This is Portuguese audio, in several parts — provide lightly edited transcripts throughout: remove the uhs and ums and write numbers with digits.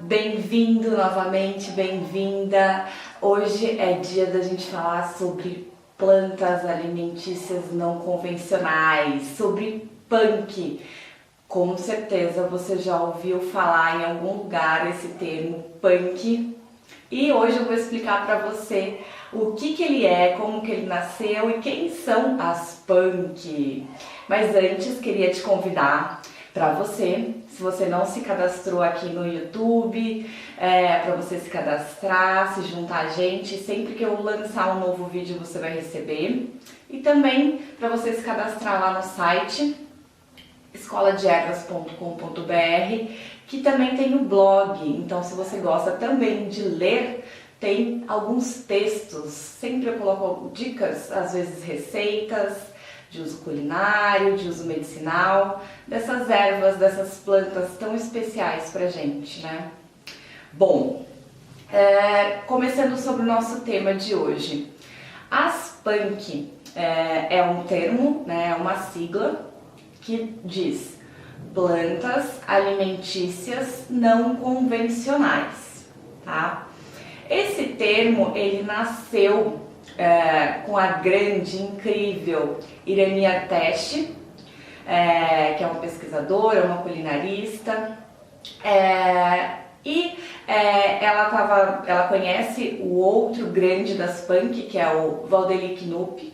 Bem-vindo novamente, bem-vinda! Hoje é dia da gente falar sobre plantas alimentícias não convencionais, sobre punk. Com certeza você já ouviu falar em algum lugar esse termo punk. E hoje eu vou explicar para você o que ele é, como que ele nasceu e quem são as punk. Mas antes queria te convidar para você, se você não se cadastrou aqui no YouTube, para você se cadastrar, se juntar a gente, sempre que eu lançar um novo vídeo você vai receber. E também para você se cadastrar lá no site escoladeervas.com.br, que também tem o blog. Então, se você gosta também de ler, tem alguns textos. Sempre eu coloco dicas, às vezes receitas de uso culinário, de uso medicinal, dessas ervas, dessas plantas tão especiais pra gente, né? Bom, começando sobre o nosso tema de hoje. As punk é um termo, né, uma sigla que diz plantas alimentícias não convencionais, tá? Esse termo, ele nasceu com a grande, incrível Irania Teste, que é uma pesquisadora, uma culinarista, ela conhece o outro grande das punk, que é o Valdeli Knupp.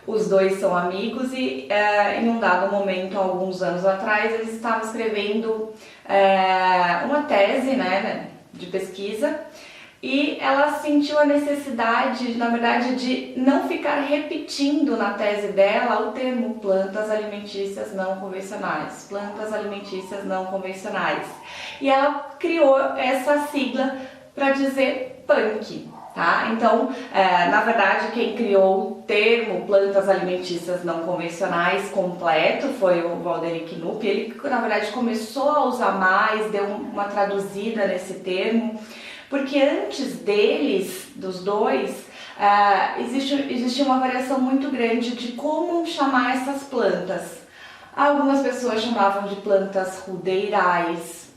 Os dois são amigos e em um dado momento, alguns anos atrás, eles estavam escrevendo uma tese, né, de pesquisa. E ela sentiu a necessidade, na verdade, de não ficar repetindo na tese dela o termo plantas alimentícias não convencionais, plantas alimentícias não convencionais. E ela criou essa sigla para dizer punk, tá? Então, na verdade, quem criou o termo plantas alimentícias não convencionais completo foi o Valdeli Knupp. Ele, na verdade, começou a usar mais, deu uma traduzida nesse termo. Porque antes deles, dos dois, existia uma variação muito grande de como chamar essas plantas. Algumas pessoas chamavam de plantas rudeirais,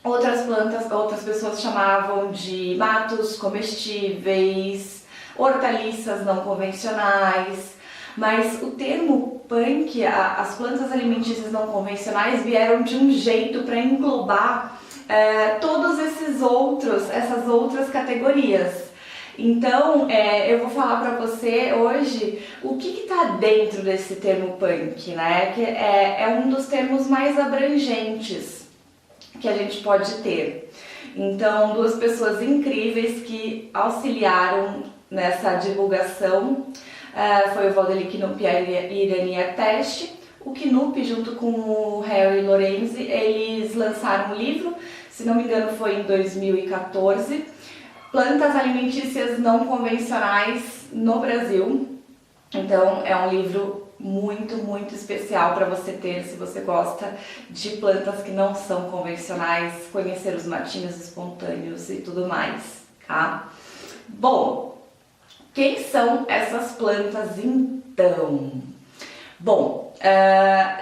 outras pessoas chamavam de matos comestíveis, hortaliças não convencionais. Mas o termo punk, as plantas alimentícias não convencionais, vieram de um jeito para englobar todos essas outras categorias. Então, eu vou falar para você hoje o que está dentro desse termo punk, né? Que é um dos termos mais abrangentes que a gente pode ter. Então, duas pessoas incríveis que auxiliaram nessa divulgação foi o Valdeli Knupp e a Irania Teste. O Knupp, junto com o Harry Lorenzi, eles lançaram um livro, se não me engano foi em 2014, Plantas Alimentícias Não Convencionais no Brasil. Então é um livro muito, muito especial para você ter, se você gosta de plantas que não são convencionais, conhecer os matinhos espontâneos e tudo mais, tá? Bom, quem são essas plantas então? Bom,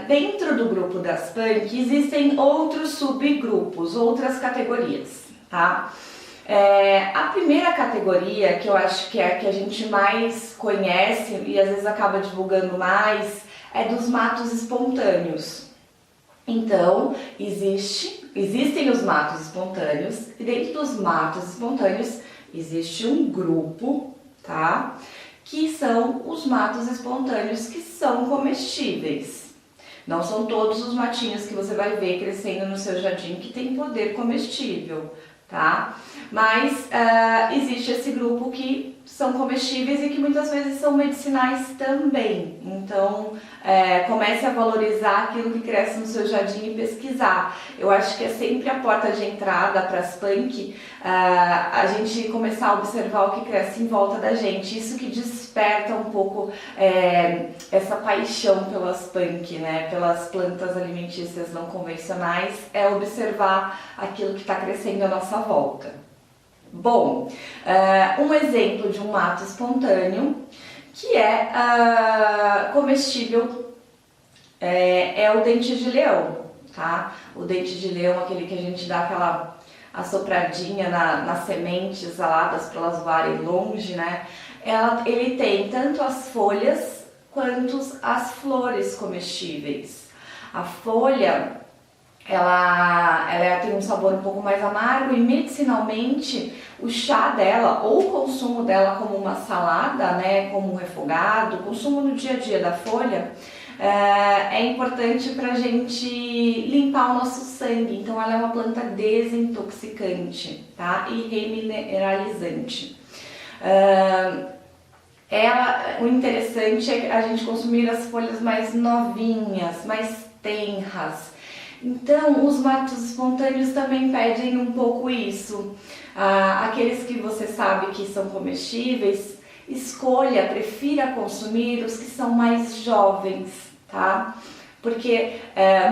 dentro do grupo das punk existem outros subgrupos, outras categorias, tá? A primeira categoria, que eu acho que é a que a gente mais conhece e às vezes acaba divulgando mais, é dos matos espontâneos. Então, existem os matos espontâneos e dentro dos matos espontâneos existe um grupo, tá? Que são os matos espontâneos que são comestíveis. Não são todos os matinhos que você vai ver crescendo no seu jardim que tem poder comestível, tá? Mas existe esse grupo que são comestíveis e que muitas vezes são medicinais também. Então, comece a valorizar aquilo que cresce no seu jardim e pesquisar. Eu acho que é sempre a porta de entrada para as punk, a gente começar a observar o que cresce em volta da gente. Isso que desperta um pouco essa paixão pelas punk, né? Pelas plantas alimentícias não convencionais, é observar aquilo que está crescendo à nossa volta. Bom, um exemplo de um mato espontâneo que é comestível é o dente de leão, tá? O dente de leão, aquele que a gente dá assopradinha nas sementes aladas para elas voarem longe, né? Ele tem tanto as folhas quanto as flores comestíveis. A folha, ela tem um sabor um pouco mais amargo e medicinalmente o chá dela ou o consumo dela como uma salada, né, como um refogado, o consumo no dia a dia da folha é importante para a gente limpar o nosso sangue. Então ela é uma planta desintoxicante, tá? E remineralizante. O interessante é a gente consumir as folhas mais novinhas, mais tenras. Então, os matos espontâneos também pedem um pouco isso. Aqueles que você sabe que são comestíveis, prefira consumir os que são mais jovens, tá? Porque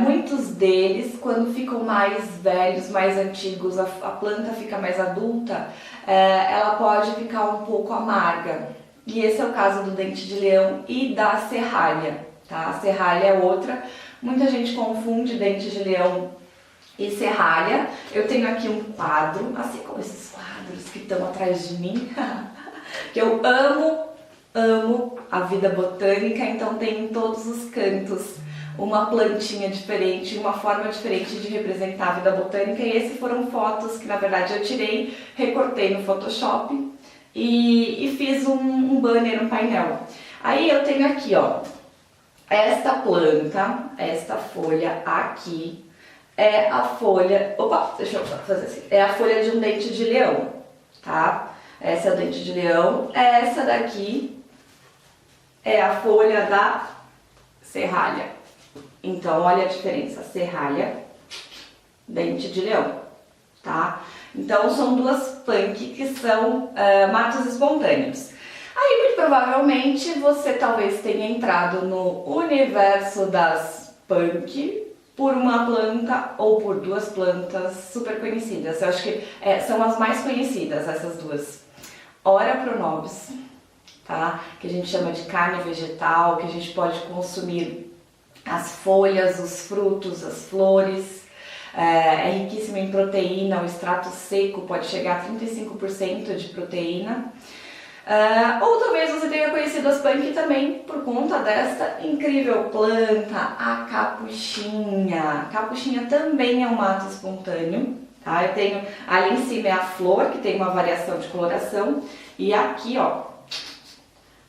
muitos deles, quando ficam mais velhos, mais antigos, a planta fica mais adulta, ela pode ficar um pouco amarga. E esse é o caso do dente de leão e da serralha, tá? A serralha é outra. Muita gente confunde dente de leão e serralha. Eu tenho aqui um quadro, assim como esses quadros que estão atrás de mim, que eu amo a vida botânica, então tem em todos os cantos uma plantinha diferente, uma forma diferente de representar a vida botânica. E esses foram fotos que na verdade eu tirei, recortei no Photoshop e fiz um banner, um painel. Aí eu tenho aqui, ó, esta planta, esta folha aqui é a folha, deixa eu fazer assim, é a folha de um dente de leão, tá? Essa é o dente de leão, essa daqui é a folha da serralha. Então olha a diferença, serralha, dente de leão, tá? Então são duas punk que são matos espontâneos. Aí muito provavelmente você talvez tenha entrado no universo das punk por uma planta ou por duas plantas super conhecidas. Eu acho que são as mais conhecidas, essas duas. Ora pronobis, tá? Que a gente chama de carne vegetal, que a gente pode consumir as folhas, os frutos, as flores. É riquíssimo em proteína, o extrato seco pode chegar a 35% de proteína. Ou talvez você tenha conhecido as punk também por conta desta incrível planta, a capuchinha. A capuchinha também é um mato espontâneo, tá? Eu tenho ali em cima é a flor, que tem uma variação de coloração, e aqui, ó,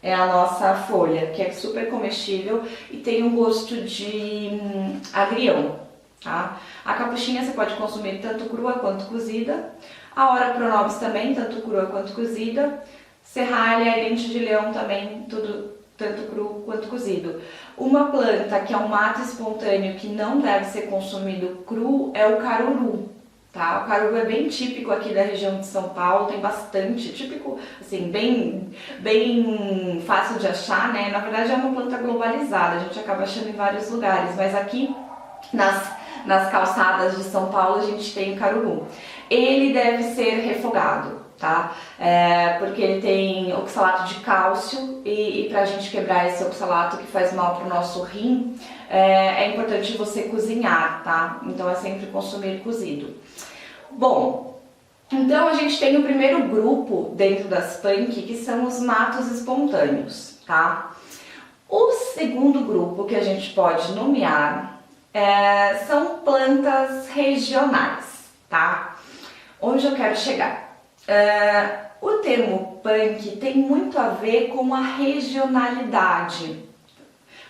é a nossa folha, que é super comestível e tem um gosto de agrião, tá? A capuchinha você pode consumir tanto crua quanto cozida. A Ora pronobis também, tanto crua quanto cozida. Serralha e dente de leão também, tudo tanto cru quanto cozido. Uma planta que é um mato espontâneo que não deve ser consumido cru é o caruru, tá? O caruru é bem típico aqui da região de São Paulo, tem bastante, típico, assim, bem fácil de achar, né? Na verdade é uma planta globalizada, a gente acaba achando em vários lugares, mas aqui nas calçadas de São Paulo a gente tem o caruru. Ele deve ser refogado, tá? Porque ele tem oxalato de cálcio e pra gente quebrar esse oxalato que faz mal pro nosso rim, é importante você cozinhar, tá? Então é sempre consumir cozido. Bom, então a gente tem o primeiro grupo dentro das punk, que são os matos espontâneos, tá? O segundo grupo que a gente pode nomear são plantas regionais, tá? Onde eu quero chegar? O termo punk tem muito a ver com a regionalidade.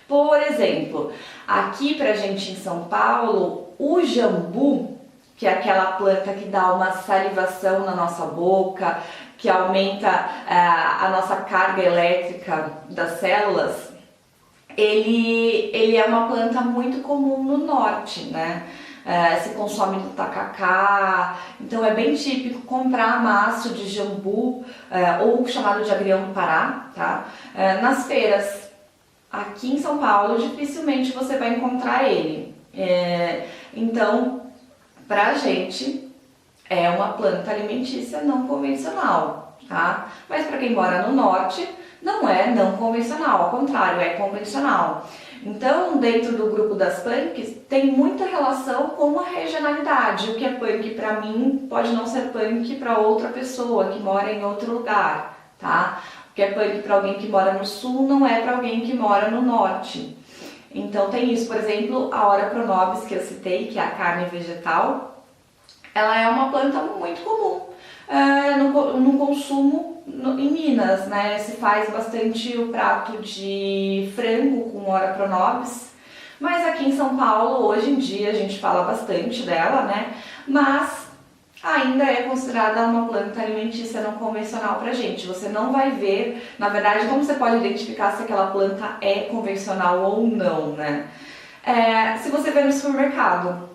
Por exemplo, aqui pra gente em São Paulo, o jambu, que é aquela planta que dá uma salivação na nossa boca, que aumenta a nossa carga elétrica das células, ele é uma planta muito comum no norte, né? Se consome no tacacá, então é bem típico comprar maço de jambu, ou chamado de agrião do Pará, tá? Nas feiras. Aqui em São Paulo dificilmente você vai encontrar ele. Então, pra gente é uma planta alimentícia não convencional, tá? Mas para quem mora no norte, não é não convencional, ao contrário, é convencional. Então, dentro do grupo das punks, tem muita relação com a regionalidade. O que é punk para mim pode não ser punk para outra pessoa que mora em outro lugar, tá? O que é punk para alguém que mora no sul não é para alguém que mora no norte. Então tem isso, por exemplo, a Ora pronobis que eu citei, que é a carne vegetal, ela é uma planta muito comum no consumo em Minas, né? Se faz bastante o prato de frango com Ora pronobis, mas aqui em São Paulo, hoje em dia, a gente fala bastante dela, né? Mas ainda é considerada uma planta alimentícia não convencional pra gente. Você não vai ver, na verdade, como você pode identificar se aquela planta é convencional ou não, né? Se você vê no supermercado,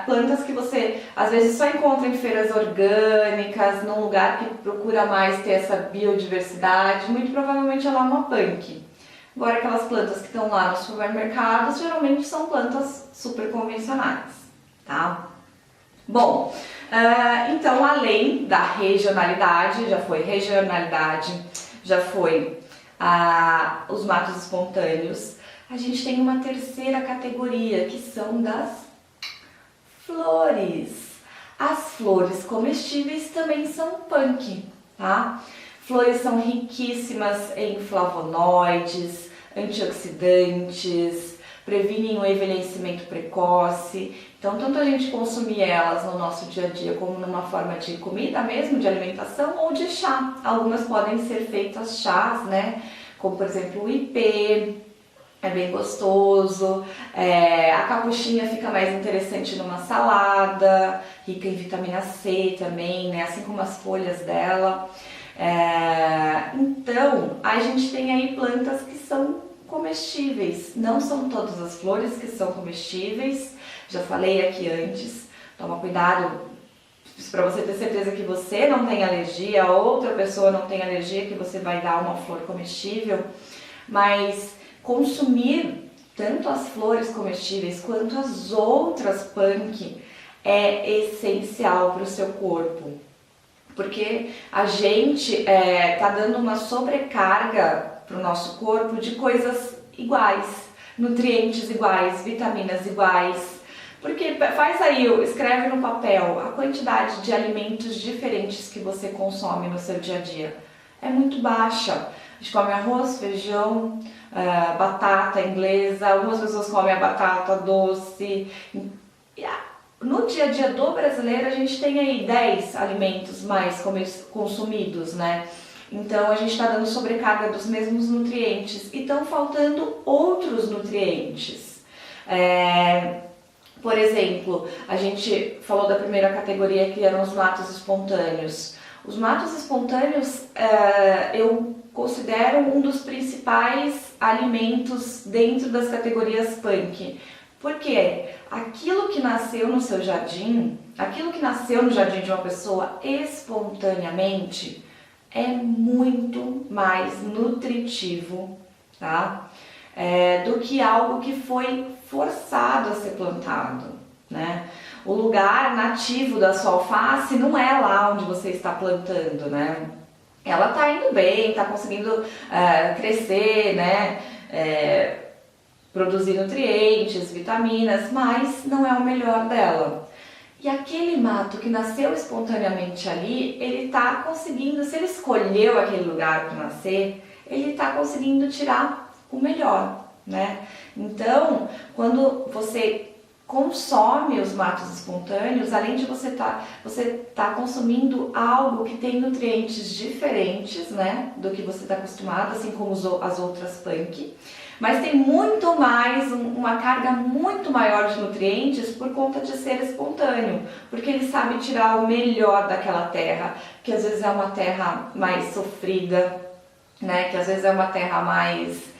plantas que você às vezes só encontra em feiras orgânicas, num lugar que procura mais ter essa biodiversidade, muito provavelmente ela é uma punk. Agora aquelas plantas que estão lá nos supermercados geralmente são plantas super convencionais, tá? Bom, então além da regionalidade, já foi os matos espontâneos, a gente tem uma terceira categoria que são das flores. As flores comestíveis também são punk, tá? Flores são riquíssimas em flavonoides, antioxidantes, previnem o envelhecimento precoce. Então, tanto a gente consumir elas no nosso dia a dia como numa forma de comida mesmo, de alimentação ou de chá. Algumas podem ser feitas chás, né? Como, por exemplo, o ipê, é bem gostoso. A capuchinha fica mais interessante numa salada, rica em vitamina C também, né? Assim como as folhas dela. Então, a gente tem aí plantas que são comestíveis. Não são todas as flores que são comestíveis. Já falei aqui antes. Toma cuidado para você ter certeza que você não tem alergia, outra pessoa não tem alergia, que você vai dar uma flor comestível. Mas consumir tanto as flores comestíveis quanto as outras punk é essencial para o seu corpo. Porque a gente tá dando uma sobrecarga para o nosso corpo de coisas iguais, nutrientes iguais, vitaminas iguais. Porque faz aí, escreve no papel a quantidade de alimentos diferentes que você consome no seu dia a dia. É muito baixa. A gente come arroz, feijão, batata inglesa, algumas pessoas comem a batata doce. No dia a dia do brasileiro, a gente tem aí 10 alimentos mais consumidos, né? Então a gente está dando sobrecarga dos mesmos nutrientes e estão faltando outros nutrientes. Por exemplo, a gente falou da primeira categoria que eram os matos espontâneos. Os matos espontâneos eu considero um dos principais alimentos dentro das categorias punk. Porque aquilo que nasceu no seu jardim, aquilo que nasceu no jardim de uma pessoa espontaneamente, é muito mais nutritivo, tá? Do que algo que foi forçado a ser plantado, né? O lugar nativo da sua alface não é lá onde você está plantando, né? Ela está indo bem, está conseguindo crescer, né? Produzir nutrientes, vitaminas, mas não é o melhor dela. E aquele mato que nasceu espontaneamente ali, ele está conseguindo, se ele escolheu aquele lugar para nascer, ele está conseguindo tirar o melhor, né? Então, quando você consome os matos espontâneos, além de você tá consumindo algo que tem nutrientes diferentes, né, do que você está acostumado, assim como as outras punk, mas tem muito mais, uma carga muito maior de nutrientes por conta de ser espontâneo, porque ele sabe tirar o melhor daquela terra, que às vezes é uma terra mais sofrida, né, que às vezes é uma terra mais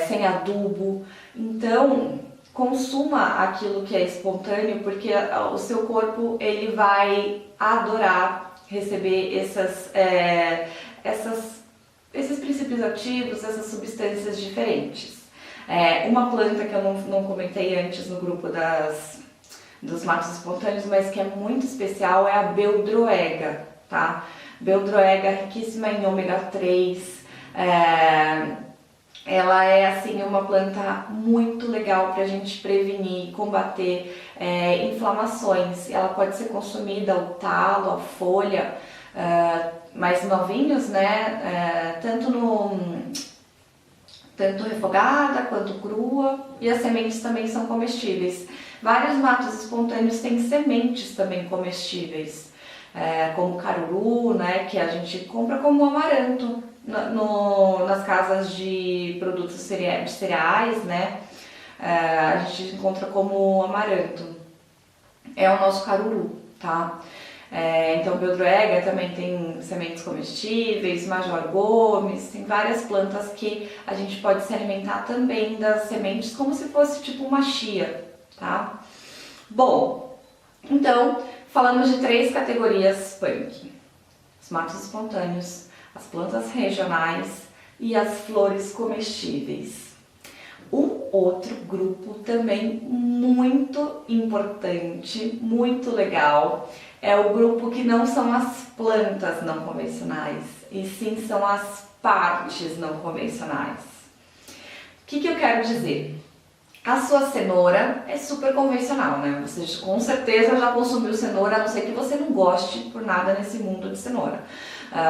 sem adubo. Então, consuma aquilo que é espontâneo, porque o seu corpo ele vai adorar receber esses princípios ativos, essas substâncias diferentes. Uma planta que eu não comentei antes no grupo dos matos espontâneos, mas que é muito especial, é a beldroega, tá? Beldroega, riquíssima em ômega 3, ela é assim uma planta muito legal para a gente prevenir e combater inflamações. Ela pode ser consumida, o talo, a folha, mais novinhos, né? Tanto refogada quanto crua, e as sementes também são comestíveis. Vários matos espontâneos têm sementes também comestíveis, como caruru, né, que a gente compra como amaranto nas casas de produtos de cereais, né, a gente encontra como amaranto. É o nosso caruru, tá? Então, Beldroega também tem sementes comestíveis, Major Gomes, tem várias plantas que a gente pode se alimentar também das sementes, como se fosse tipo uma chia, tá? Bom, então, falamos de 3 categorias punk: os matos espontâneos, as plantas regionais e as flores comestíveis. Um outro grupo também muito importante, muito legal, é o grupo que não são as plantas não convencionais, e sim são as partes não convencionais. O que eu quero dizer? A sua cenoura é super convencional, né? Você com certeza já consumiu cenoura, a não ser que você não goste por nada nesse mundo de cenoura.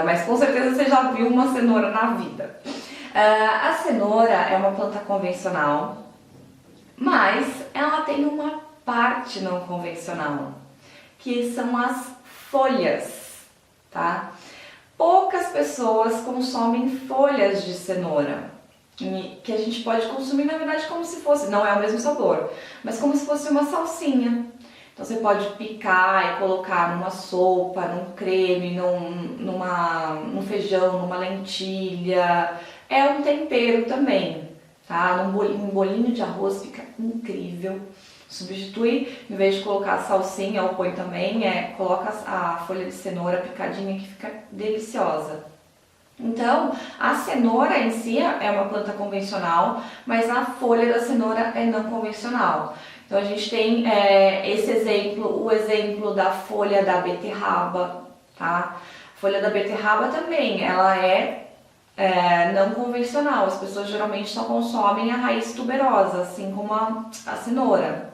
Mas com certeza você já viu uma cenoura na vida. A cenoura é uma planta convencional, mas ela tem uma parte não convencional, que são as folhas, tá? Poucas pessoas consomem folhas de cenoura, que a gente pode consumir, na verdade, como se fosse, não é o mesmo sabor, mas como se fosse uma salsinha. Então você pode picar e colocar numa sopa, num creme, num feijão, numa lentilha. É um tempero também, tá? Num bolinho de arroz fica incrível. Substitui, em vez de colocar a salsinha ou põe também, coloca a folha de cenoura picadinha, que fica deliciosa. Então, a cenoura em si é uma planta convencional, mas a folha da cenoura é não convencional. Então a gente tem esse exemplo, o exemplo da folha da beterraba, tá? A folha da beterraba também, ela não convencional. As pessoas geralmente só consomem a raiz tuberosa, assim como a cenoura.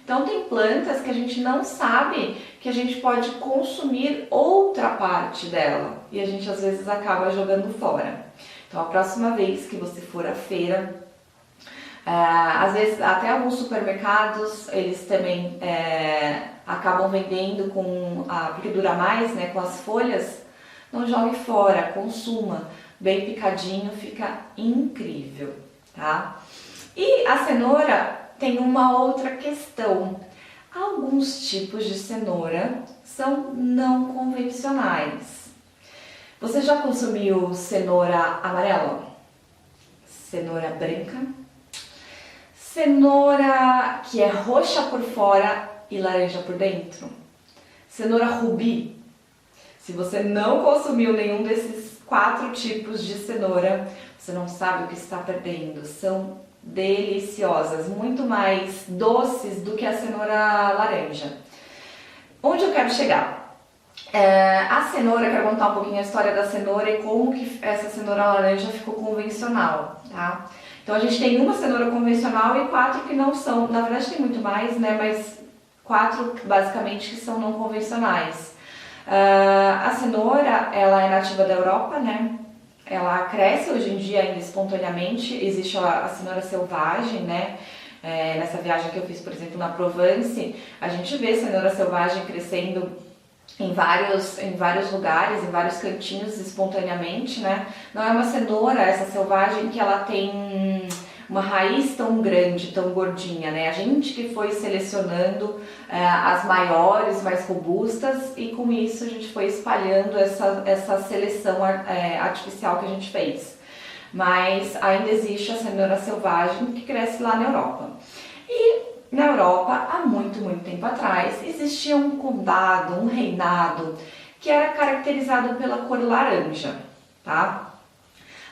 Então tem plantas que a gente não sabe que a gente pode consumir outra parte dela e a gente às vezes acaba jogando fora. Então a próxima vez que você for à feira, às vezes até alguns supermercados eles também acabam vendendo porque dura mais, né, com as folhas. Não jogue fora, consuma, bem picadinho, fica incrível, tá? E a cenoura tem uma outra questão. Alguns tipos de cenoura são não convencionais. Você já consumiu cenoura amarela? Cenoura branca? Cenoura que é roxa por fora e laranja por dentro? Cenoura rubi? Se você não consumiu nenhum desses 4 tipos de cenoura, você não sabe o que está perdendo. São deliciosas, muito mais doces do que a cenoura laranja. Onde eu quero chegar? A cenoura, eu quero contar um pouquinho a história da cenoura e como que essa cenoura laranja ficou convencional, tá? Então a gente tem uma cenoura convencional e 4 que não são, na verdade tem muito mais, né? Mas 4 basicamente que são não convencionais. A cenoura, ela é nativa da Europa, né? Ela cresce hoje em dia ainda espontaneamente. Existe a cenoura selvagem, né? Nessa viagem que eu fiz, por exemplo, na Provence, a gente vê cenoura selvagem crescendo em vários lugares, em vários cantinhos espontaneamente, né? Não é uma cenoura, essa selvagem, que ela tem uma raiz tão grande, tão gordinha, né? A gente que foi selecionando as maiores, mais robustas, e com isso a gente foi espalhando essa seleção artificial que a gente fez. Mas ainda existe a cenoura selvagem que cresce lá na Europa. E na Europa, há muito, muito tempo atrás, existia um condado, um reinado, que era caracterizado pela cor laranja, tá?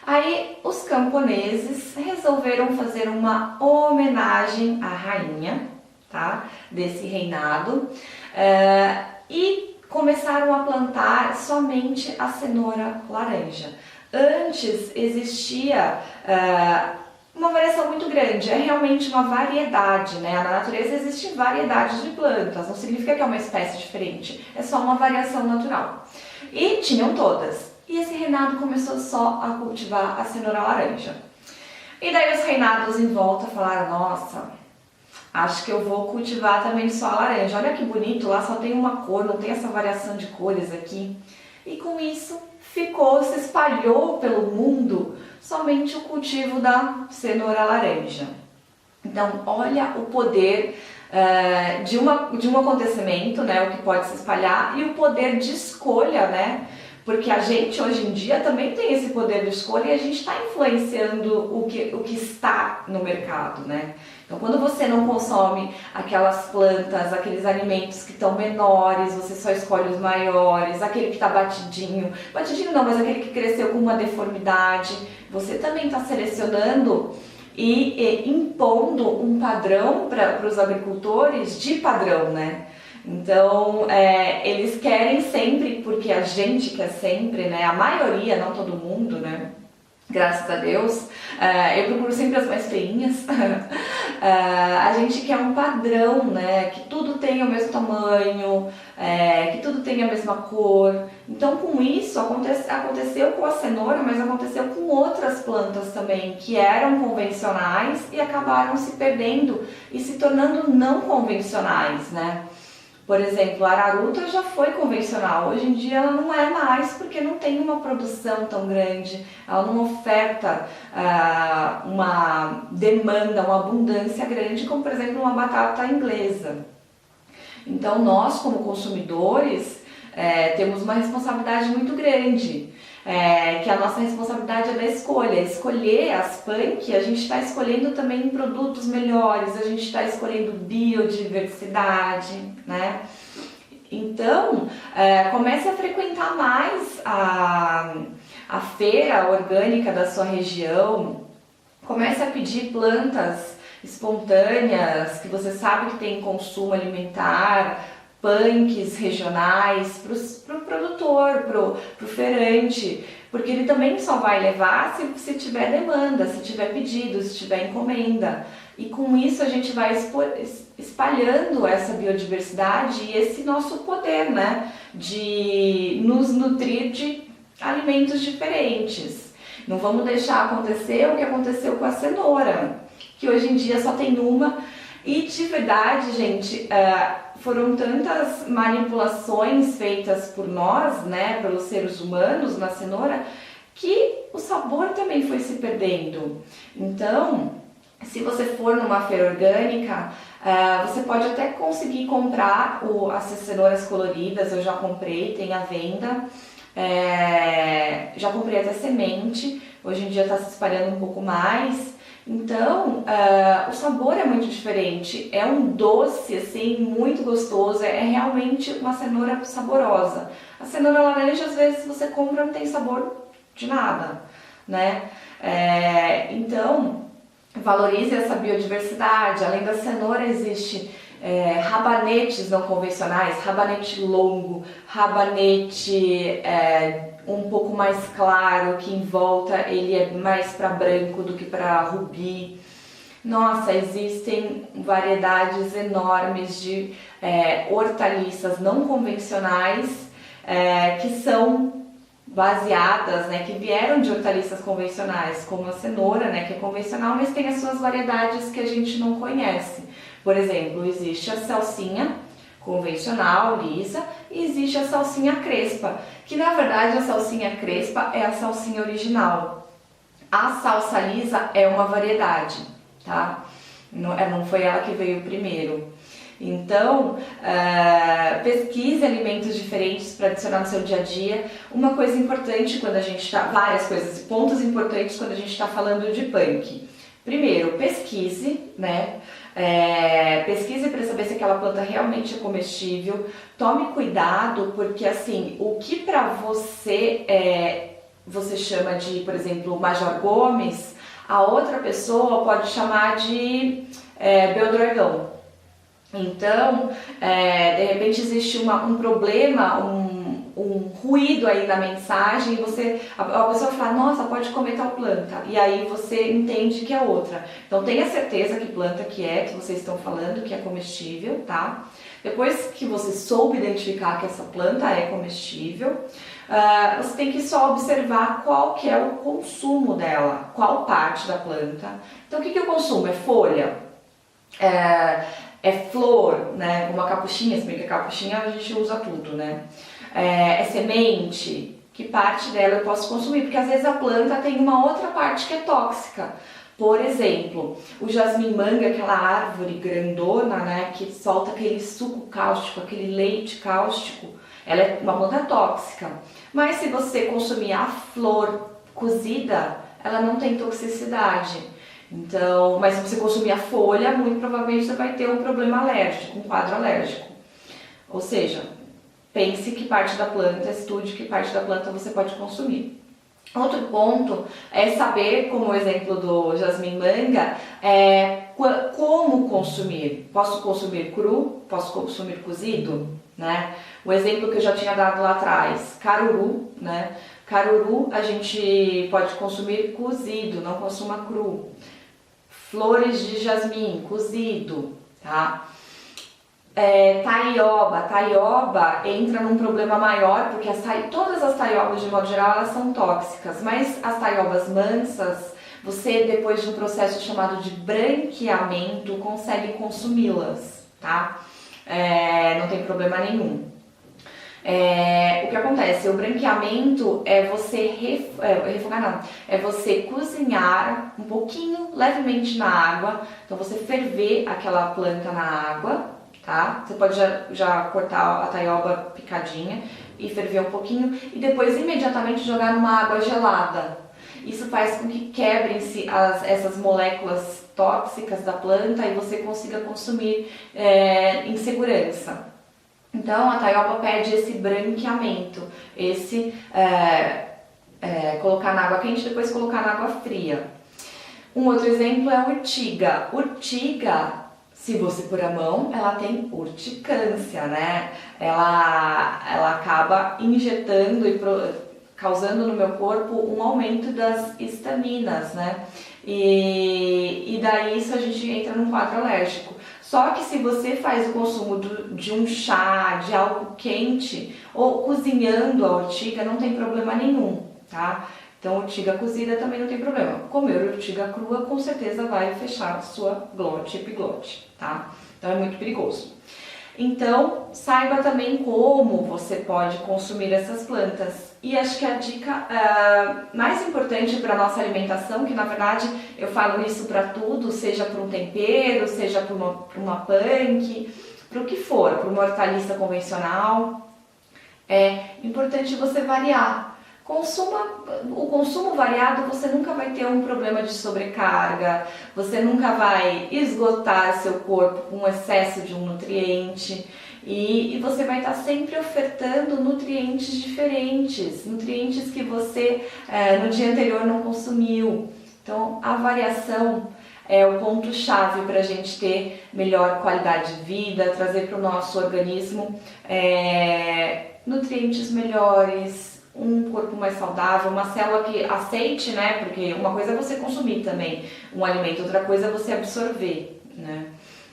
Aí os camponeses resolveram fazer uma homenagem à rainha, tá, desse reinado, e começaram a plantar somente a cenoura laranja. Antes existia uma variação muito grande, é realmente uma variedade, né? Na natureza existem variedades de plantas, não significa que é uma espécie diferente, é só uma variação natural. E tinham todas. E esse reinado começou só a cultivar a cenoura laranja. E daí os reinados em volta falaram, nossa, acho que eu vou cultivar também só a laranja. Olha que bonito, lá só tem uma cor, não tem essa variação de cores aqui. E com isso se espalhou pelo mundo somente o cultivo da cenoura laranja. Então, olha o poder de um acontecimento, né, o que pode se espalhar, e o poder de escolha, né? Porque a gente hoje em dia também tem esse poder de escolha e a gente está influenciando o que está no mercado, né? Então, quando você não consome aquelas plantas, aqueles alimentos que estão menores, você só escolhe os maiores, aquele que está batidinho não, mas aquele que cresceu com uma deformidade, você também está selecionando e impondo um padrão para os agricultores de padrão, né? Então, eles querem sempre, porque a gente quer sempre, né? A maioria, não todo mundo, né? Graças a Deus, eu procuro sempre as mais feinhas. A gente quer um padrão, né? Que tudo tenha o mesmo tamanho, que tudo tenha a mesma cor. Então, com isso, aconteceu com a cenoura, mas aconteceu com outras plantas também, que eram convencionais e acabaram se perdendo e se tornando não convencionais, né? Por exemplo, a araruta já foi convencional, hoje em dia ela não é mais porque não tem uma produção tão grande, ela não oferta uma demanda, uma abundância grande como, por exemplo, uma batata inglesa. Então nós, como consumidores, temos uma responsabilidade muito grande, que a nossa responsabilidade é da escolha. Escolher as punk, a gente está escolhendo também produtos melhores, a gente está escolhendo biodiversidade, né? Então, comece a frequentar mais a feira orgânica da sua região, comece a pedir plantas espontâneas que você sabe que tem consumo alimentar, punks regionais para o produtor, para o feirante, porque ele também só vai levar se tiver demanda, se tiver pedido, se tiver encomenda. E com isso a gente vai espalhando essa biodiversidade e esse nosso poder, né, de nos nutrir de alimentos diferentes. Não vamos deixar acontecer o que aconteceu com a cenoura, que hoje em dia só tem uma. E de verdade, gente, foram tantas manipulações feitas por nós, né, pelos seres humanos na cenoura, que o sabor também foi se perdendo. Então, se você for numa feira orgânica, você pode até conseguir comprar as cenouras coloridas, eu já comprei, tem à venda. Já comprei até semente, hoje em dia está se espalhando um pouco mais. Então, o sabor é muito diferente, é um doce assim muito gostoso, é realmente uma cenoura saborosa. A cenoura laranja, às vezes, você compra não tem sabor de nada, né? Então, valorize essa biodiversidade. Além da cenoura, existe rabanetes não convencionais, rabanete longo, rabanete um pouco mais claro, que em volta ele é mais para branco do que para rubi. Nossa, existem variedades enormes de hortaliças não convencionais que são baseadas, né, que vieram de hortaliças convencionais, como a cenoura, né, que é convencional, mas tem as suas variedades que a gente não conhece. Por exemplo, existe a salsinha convencional, lisa, e existe a salsinha crespa, que na verdade a salsinha crespa é a salsinha original. A salsa lisa é uma variedade, tá? Não foi ela que veio primeiro. Então, pesquise alimentos diferentes para adicionar no seu dia a dia. Uma coisa importante quando a gente está, várias coisas, pontos importantes quando a gente está falando de punk. Primeiro, pesquise, né? Pesquise para saber se aquela planta realmente é comestível. Tome cuidado, porque assim, o que para você chama de, por exemplo, Major Gomes, a outra pessoa pode chamar de Beldragão. Então, de repente existe um problema, um ruído aí na mensagem e a pessoa fala, nossa, pode comer tal planta, e aí você entende que é outra. Então tenha certeza que planta que vocês estão falando, que é comestível, tá? Depois que você soube identificar que essa planta é comestível, você tem que só observar qual que é o consumo dela, qual parte da planta. Então o que eu consumo? É folha? É flor, né? Uma capuchinha, se bem que a capuchinha a gente usa tudo, né? É semente, que parte dela eu posso consumir? Porque às vezes a planta tem uma outra parte que é tóxica. Por exemplo, o jasmim-manga, aquela árvore grandona, né? Que solta aquele suco cáustico, aquele leite cáustico, ela é uma planta tóxica. Mas se você consumir a flor cozida, ela não tem toxicidade. Então, mas se você consumir a folha, muito provavelmente você vai ter um problema alérgico, um quadro alérgico. Ou seja, pense que parte da planta, estude que parte da planta você pode consumir. Outro ponto é saber, como o exemplo do jasmim-manga, como consumir. Posso consumir cru? Posso consumir cozido? Né? O exemplo que eu já tinha dado lá atrás, caruru, né? Caruru a gente pode consumir cozido, não consuma cru. Flores de jasmim, cozido, tá? Taioba entra num problema maior, porque todas as taiobas de modo geral elas são tóxicas, mas as taiobas mansas, você depois de um processo chamado de branqueamento consegue consumi-las, tá? Não tem problema nenhum. O que acontece? O branqueamento é você é você cozinhar um pouquinho, levemente na água. Então você ferver aquela planta na água, tá? Você pode já cortar a taioba picadinha e ferver um pouquinho e depois imediatamente jogar numa água gelada. Isso faz com que quebrem-se essas moléculas tóxicas da planta e você consiga consumir em segurança. Então, a taioba pede esse branqueamento, colocar na água quente e depois colocar na água fria. Um outro exemplo é a urtiga. Urtiga, se você pôr a mão, ela tem urticância, né? Ela acaba injetando e causando no meu corpo um aumento das histaminas, né? E daí isso a gente entra num quadro alérgico. Só que se você faz o consumo de um chá, de algo quente ou cozinhando a urtiga, não tem problema nenhum, tá? Então, urtiga cozida também não tem problema. Comer urtiga crua com certeza vai fechar sua glote e epiglote, tá? Então é muito perigoso. Então, saiba também como você pode consumir essas plantas. E acho que a dica mais importante para a nossa alimentação, que na verdade eu falo isso para tudo, seja para um tempero, seja para uma punk, para o que for, para uma hortaliça convencional, é importante você variar. O consumo variado, você nunca vai ter um problema de sobrecarga, você nunca vai esgotar seu corpo com excesso de um nutriente e você vai estar sempre ofertando nutrientes diferentes, nutrientes que você no dia anterior não consumiu. Então, a variação é o ponto-chave para a gente ter melhor qualidade de vida, trazer para o nosso organismo nutrientes melhores, um corpo mais saudável, uma célula que aceite, né? Porque uma coisa é você consumir também um alimento, outra coisa é você absorver, né?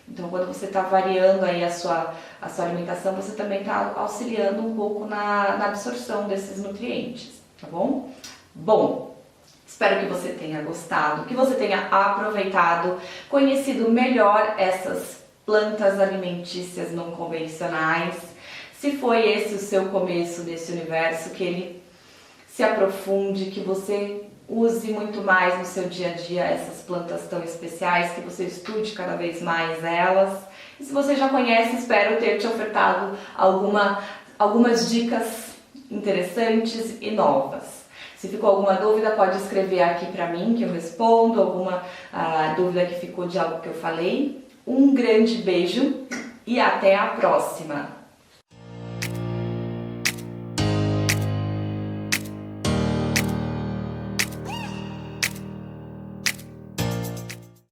Então, quando você está variando aí a sua alimentação, você também está auxiliando um pouco na absorção desses nutrientes, tá bom? Bom, espero que você tenha gostado, que você tenha aproveitado, conhecido melhor essas plantas alimentícias não convencionais. Se foi esse o seu começo desse universo, que ele se aprofunde, que você use muito mais no seu dia a dia essas plantas tão especiais, que você estude cada vez mais elas. E se você já conhece, espero ter te ofertado algumas dicas interessantes e novas. Se ficou alguma dúvida, pode escrever aqui para mim que eu respondo, alguma dúvida que ficou de algo que eu falei. Um grande beijo e até a próxima!